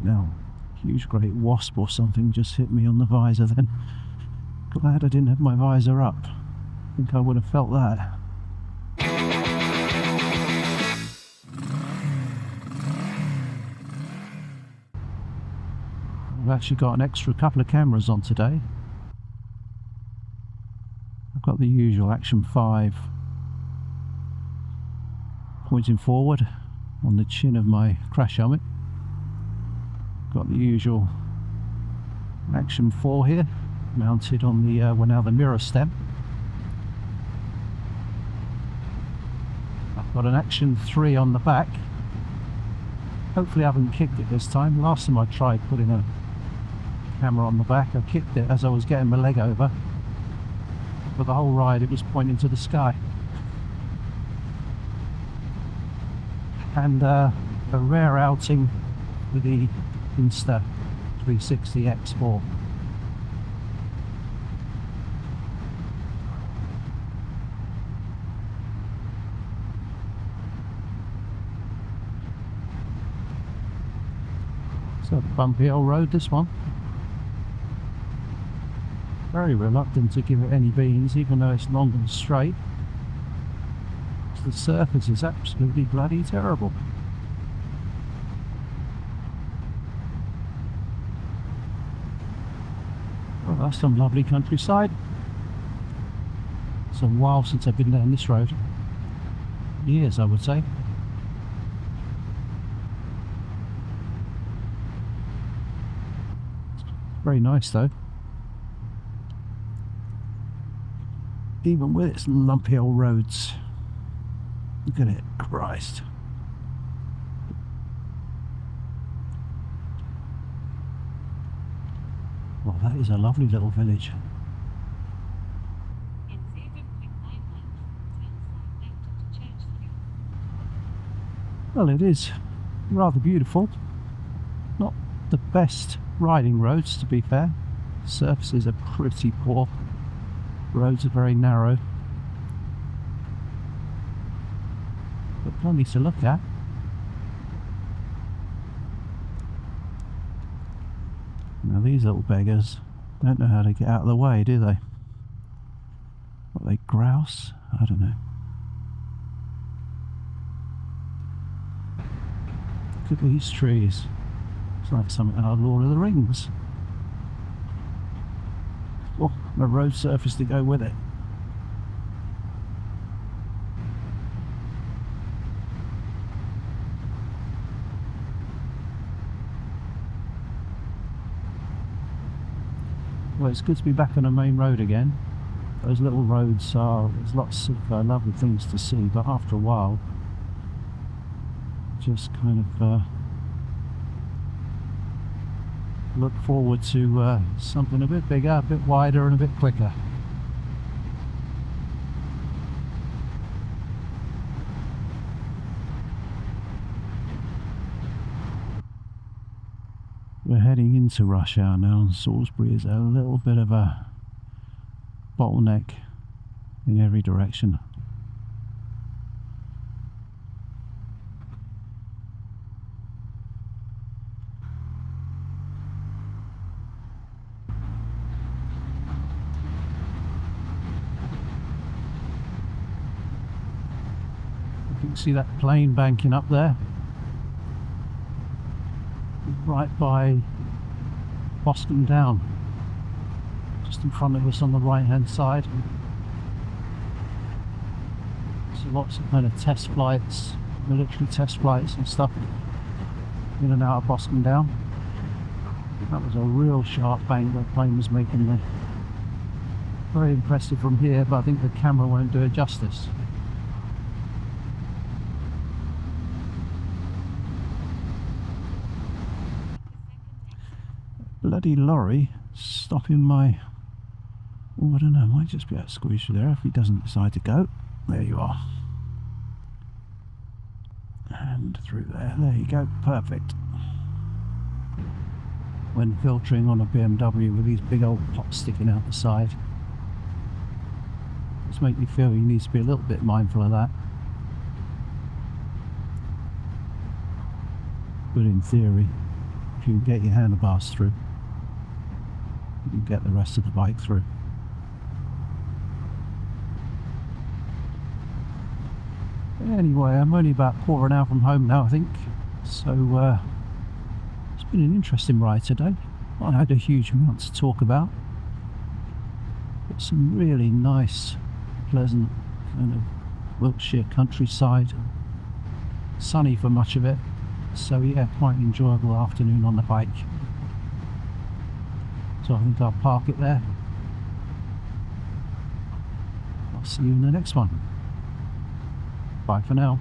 Now, huge great wasp or something just hit me on the visor then. Glad I didn't have my visor up. I think I would have felt that. I've actually got an extra couple of cameras on today. I've got the usual Action 5 pointing forward on the chin of my crash helmet. Got the usual Action 4 here mounted on the now the mirror stem. I've got an Action 3 on the back. Hopefully I haven't kicked it this time. Last time I tried putting a camera on the back, I kicked it as I was getting my leg over. For the whole ride it was pointing to the sky. And a rare outing with the Insta 360 X4. So a bumpy old road, this one. Very reluctant to give it any beans, even though it's long and straight. The surface is absolutely bloody terrible. Well, that's some lovely countryside. It's a while since I've been down this road. Years, I would say. Very nice though. Even with its lumpy old roads. Look at it, Christ. Well, that is a lovely little village. Well, it is rather beautiful. Not the best riding roads, to be fair. Surfaces are pretty poor. Roads are very narrow. But plenty to look at. Now these little beggars don't know how to get out of the way, do they? What, they grouse? I don't know. Look at these trees. It's like something out of Lord of the Rings. Oh, the road surface to go with it. Well, it's good to be back on the main road again. Those little roads there's lots of lovely things to see, but after a while, just kind of look forward to something a bit bigger, a bit wider and a bit quicker. We're heading into rush hour now, and Salisbury is a little bit of a bottleneck in every direction. You can see that plane banking up there. Right by Boscombe Down, just in front of us on the right hand side. So lots of kind of test flights, military test flights and stuff in and out of Boscombe Down. That was a real sharp bank that plane was making there. Very impressive from here, but I think the camera won't do it justice. Bloody lorry stopping my... oh, I don't know, I might just be able to squeeze through there if he doesn't decide to go. There you are. And through there, there you go, perfect. When filtering on a BMW with these big old pots sticking out the side, just make me feel you need to be a little bit mindful of that. But in theory, if you can get your handlebars through, you can get the rest of the bike through. Anyway, I'm only about a quarter of an hour from home now, I think, so it's been an interesting ride today. I had a huge amount to talk about, but some really nice, pleasant kind of Wiltshire countryside, sunny for much of it, so yeah, quite an enjoyable afternoon on the bike. So I think I'll park it there. I'll see you in the next one. Bye for now.